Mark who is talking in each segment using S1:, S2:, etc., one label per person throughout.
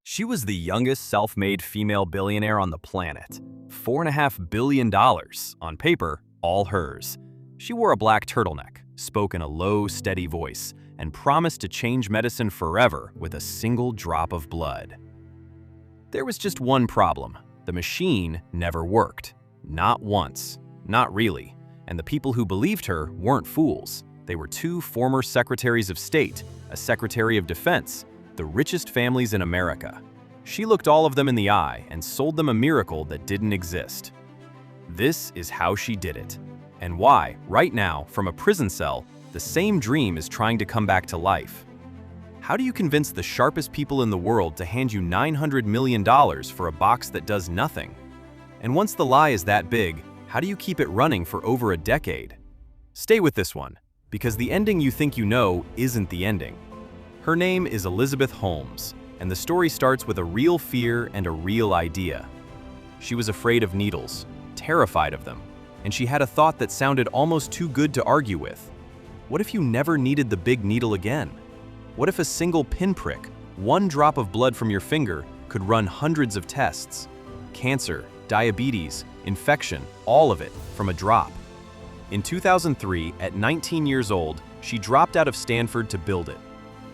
S1: She was the youngest self-made female billionaire on the planet. $4.5 billion, on paper, all hers. She wore a black turtleneck, spoke in a low, steady voice, and promised to change medicine forever with a single drop of blood. There was just one problem. The machine never worked. Not once. Not really. And the people who believed her weren't fools. They were two former Secretaries of State, a Secretary of Defense, the richest families in America. She looked all of them in the eye and sold them a miracle that didn't exist. This is how she did it. And why, right now, from a prison cell, the same dream is trying to come back to life. How do you convince the sharpest people in the world to hand you $900 million for a box that does nothing? And once the lie is that big, how do you keep it running for over a decade? Stay with this one, because the ending you think you know isn't the ending. Her name is Elizabeth Holmes, and the story starts with a real fear and a real idea. She was afraid of needles, terrified of them, and she had a thought that sounded almost too good to argue with. What if you never needed the big needle again? What if a single pinprick, one drop of blood from your finger, could run hundreds of tests? Cancer, diabetes, infection, all of it from a drop. In 2003, at 19 years old, she dropped out of Stanford to build it.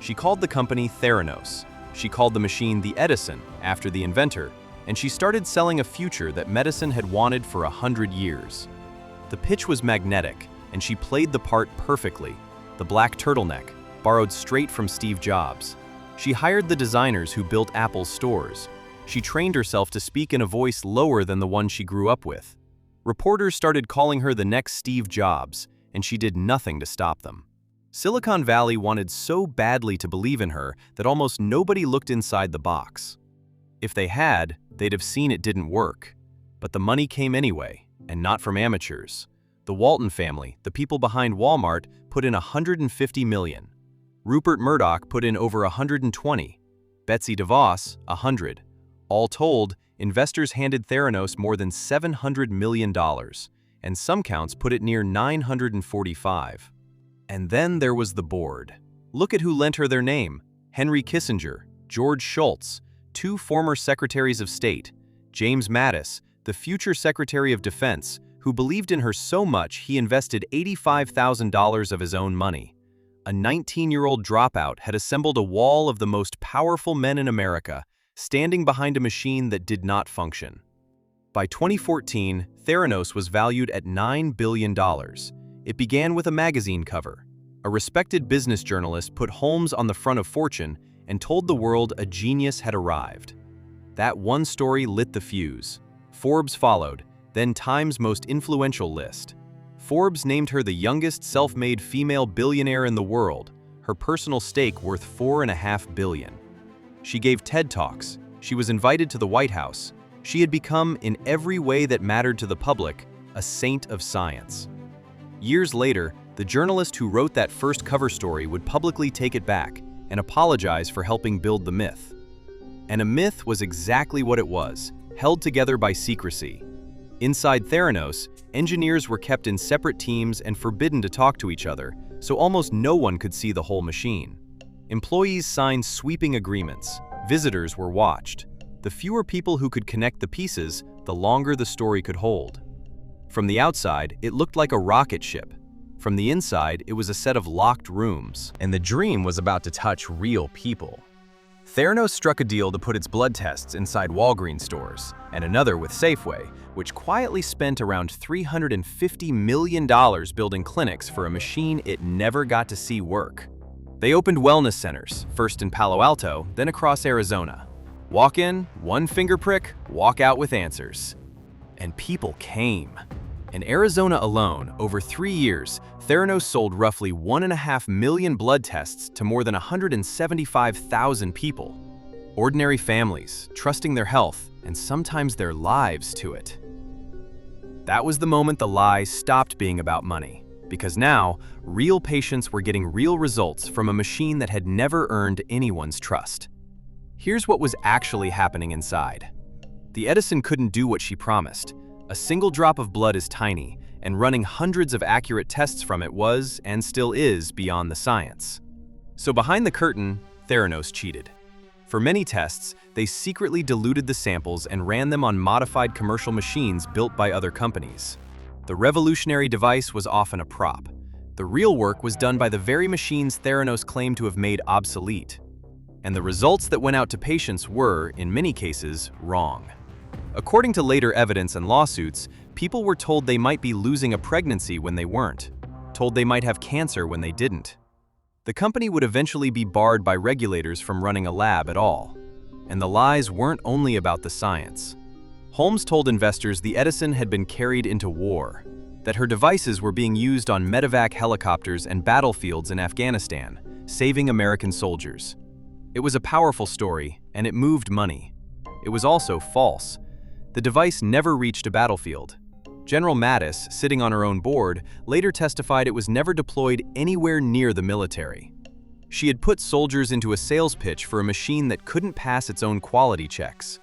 S1: She called the company Theranos. She called the machine the Edison, after the inventor, and she started selling a future that medicine had wanted for 100 years. The pitch was magnetic, and she played the part perfectly. The black turtleneck, borrowed straight from Steve Jobs. She hired the designers who built Apple's stores. She trained herself to speak in a voice lower than the one she grew up with. Reporters started calling her the next Steve Jobs, and she did nothing to stop them. Silicon Valley wanted so badly to believe in her that almost nobody looked inside the box. If they had, they'd have seen it didn't work. But the money came anyway, and not from amateurs. The Walton family, the people behind Walmart, put in $150 million. Rupert Murdoch put in over $120. Betsy DeVos, $100. All told, investors handed Theranos more than $700 million, and some counts put it near $945. And then there was the board. Look at who lent her their name: Henry Kissinger, George Shultz, two former Secretaries of State, James Mattis, the future Secretary of Defense, who believed in her so much he invested $85,000 of his own money. A 19-year-old dropout had assembled a wall of the most powerful men in America, standing behind a machine that did not function. By 2014, Theranos was valued at $9 billion. It began with a magazine cover. A respected business journalist put Holmes on the front of Fortune and told the world a genius had arrived. That one story lit the fuse. Forbes followed, then Time's most influential list. Forbes named her the youngest self-made female billionaire in the world, her personal stake worth $4.5 billion. She gave TED Talks. She was invited to the White House. She had become, in every way that mattered to the public, a saint of science. Years later, the journalist who wrote that first cover story would publicly take it back and apologize for helping build the myth. And a myth was exactly what it was, held together by secrecy. Inside Theranos, engineers were kept in separate teams and forbidden to talk to each other, so almost no one could see the whole machine. Employees signed sweeping agreements. Visitors were watched. The fewer people who could connect the pieces, the longer the story could hold. From the outside, it looked like a rocket ship. From the inside, it was a set of locked rooms. And the dream was about to touch real people. Theranos struck a deal to put its blood tests inside Walgreens stores, and another with Safeway, which quietly spent around $350 million building clinics for a machine it never got to see work. They opened wellness centers, first in Palo Alto, then across Arizona. Walk in, one finger prick, walk out with answers. And people came. In Arizona alone, over 3 years, Theranos sold roughly 1.5 million blood tests to more than 175,000 people. Ordinary families, trusting their health and sometimes their lives to it. That was the moment the lie stopped being about money, because now, real patients were getting real results from a machine that had never earned anyone's trust. Here's what was actually happening inside. The Edison couldn't do what she promised. A single drop of blood is tiny, and running hundreds of accurate tests from it was, and still is, beyond the science. So behind the curtain, Theranos cheated. For many tests, they secretly diluted the samples and ran them on modified commercial machines built by other companies. The revolutionary device was often a prop. The real work was done by the very machines Theranos claimed to have made obsolete. And the results that went out to patients were, in many cases, wrong. According to later evidence and lawsuits, people were told they might be losing a pregnancy when they weren't, told they might have cancer when they didn't. The company would eventually be barred by regulators from running a lab at all. And the lies weren't only about the science. Holmes told investors the Edison had been carried into war, that her devices were being used on medevac helicopters and battlefields in Afghanistan, saving American soldiers. It was a powerful story, and it moved money. It was also false. The device never reached a battlefield. General Mattis, sitting on her own board, later testified it was never deployed anywhere near the military. She had put soldiers into a sales pitch for a machine that couldn't pass its own quality checks.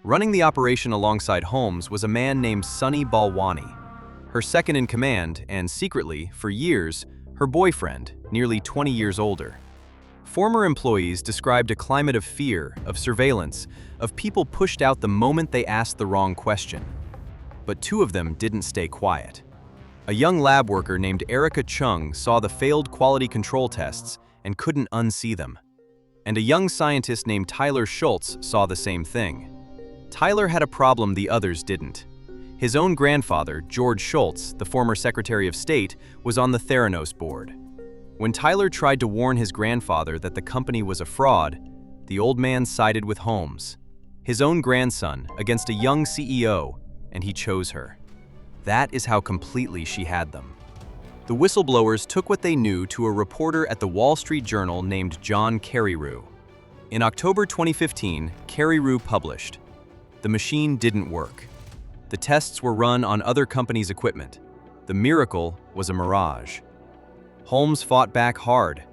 S1: Running the operation alongside Holmes was a man named Sunny Balwani, her second in command and, secretly, for years, her boyfriend, nearly 20 years older. Former employees described a climate of fear, of surveillance, of people pushed out the moment they asked the wrong question. But two of them didn't stay quiet. A young lab worker named Erica Chung saw the failed quality control tests and couldn't unsee them. And a young scientist named Tyler Schultz saw the same thing. Tyler had a problem the others didn't. His own grandfather, George Shultz, the former Secretary of State, was on the Theranos board. When Tyler tried to warn his grandfather that the company was a fraud, the old man sided with Holmes, his own grandson, against a young CEO, and he chose her. That is how completely she had them. The whistleblowers took what they knew to a reporter at the Wall Street Journal named John Carreyrou. In October 2015, Carreyrou published, "The machine didn't work. The tests were run on other companies' equipment. The miracle was a mirage." Holmes fought back hard.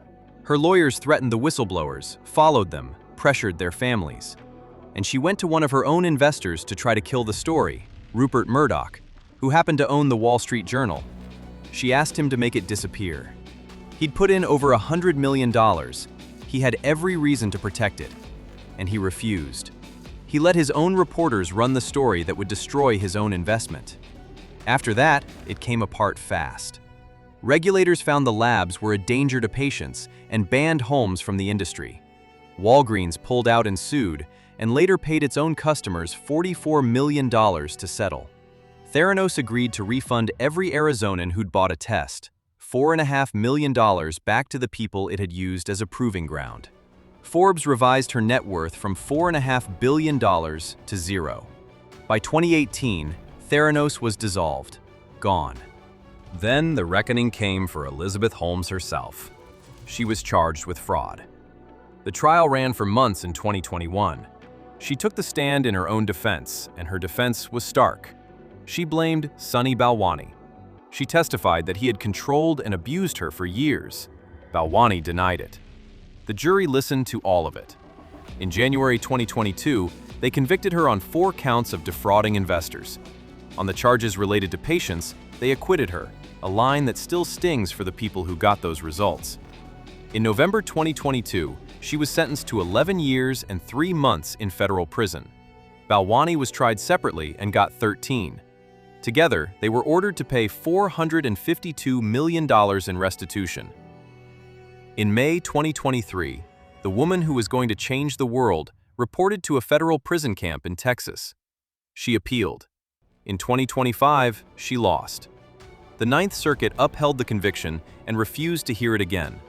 S1: Her lawyers threatened the whistleblowers, followed them, pressured their families. And she went to one of her own investors to try to kill the story, Rupert Murdoch, who happened to own the Wall Street Journal. She asked him to make it disappear. He'd put in over $100 million. He had every reason to protect it, and he refused. He let his own reporters run the story that would destroy his own investment. After that, it came apart fast. Regulators found the labs were a danger to patients and banned Holmes from the industry. Walgreens pulled out and sued, and later paid its own customers $44 million to settle. Theranos agreed to refund every Arizonan who'd bought a test, $4.5 million back to the people it had used as a proving ground. Forbes revised her net worth from $4.5 billion to zero. By 2018, Theranos was dissolved, gone. Then the reckoning came for Elizabeth Holmes herself. She was charged with fraud. The trial ran for months in 2021. She took the stand in her own defense, and her defense was stark. She blamed Sunny Balwani. She testified that he had controlled and abused her for years. Balwani denied it. The jury listened to all of it. In January 2022, they convicted her on 4 counts of defrauding investors. On the charges related to patients, they acquitted her, a line that still stings for the people who got those results. In November 2022, she was sentenced to 11 years and 3 months in federal prison. Balwani was tried separately and got 13. Together, they were ordered to pay $452 million in restitution. In May 2023, the woman who was going to change the world reported to a federal prison camp in Texas. She appealed. In 2025, she lost. The Ninth Circuit upheld the conviction and refused to hear it again.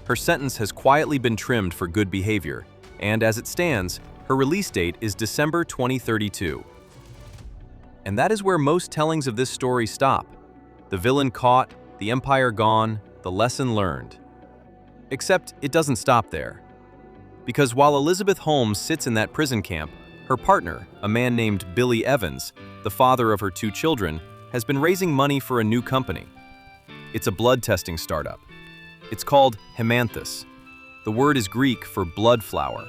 S1: Her sentence has quietly been trimmed for good behavior, and as it stands, her release date is December 2032. And that is where most tellings of this story stop. The villain caught, the empire gone, the lesson learned. Except it doesn't stop there. Because while Elizabeth Holmes sits in that prison camp, her partner, a man named Billy Evans, the father of her 2 children, has been raising money for a new company. It's a blood testing startup. It's called Haemanthus. The word is Greek for blood flower.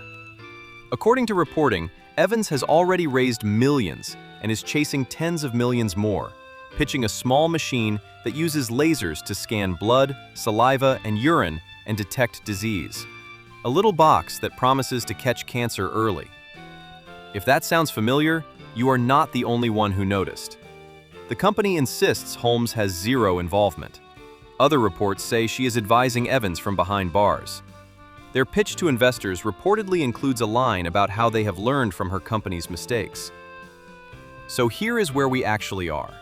S1: According to reporting, Evans has already raised millions and is chasing tens of millions more, pitching a small machine that uses lasers to scan blood, saliva, and urine and detect disease. a little box that promises to catch cancer early. If that sounds familiar, you are not the only one who noticed. The company insists Holmes has zero involvement. Other reports say she is advising Evans from behind bars. Their pitch to investors reportedly includes a line about how they have learned from her company's mistakes. So here is where we actually are.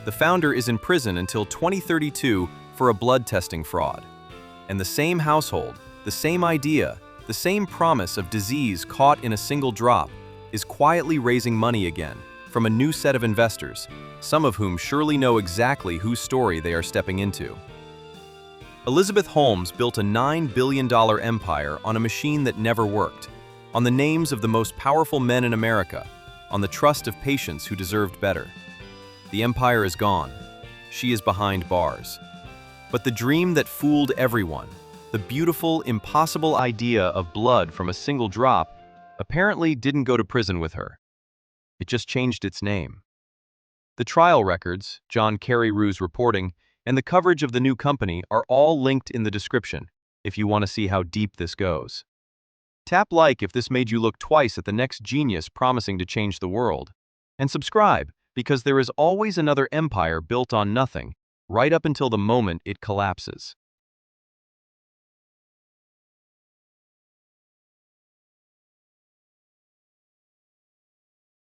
S1: The founder is in prison until 2032 for a blood testing fraud. And the same household, the same idea, the same promise of disease caught in a single drop is quietly raising money again from a new set of investors, some of whom surely know exactly whose story they are stepping into. Elizabeth Holmes built a $9 billion empire on a machine that never worked, on the names of the most powerful men in America, on the trust of patients who deserved better. The empire is gone. She is behind bars. But the dream that fooled everyone, the beautiful, impossible idea of blood from a single drop, apparently didn't go to prison with her. It just changed its name. The trial records, John Carreyrou's reporting, and the coverage of the new company are all linked in the description if you want to see how deep this goes. Tap like if this made you look twice at the next genius promising to change the world. And subscribe, because there is always another empire built on nothing, right up until the moment it collapses.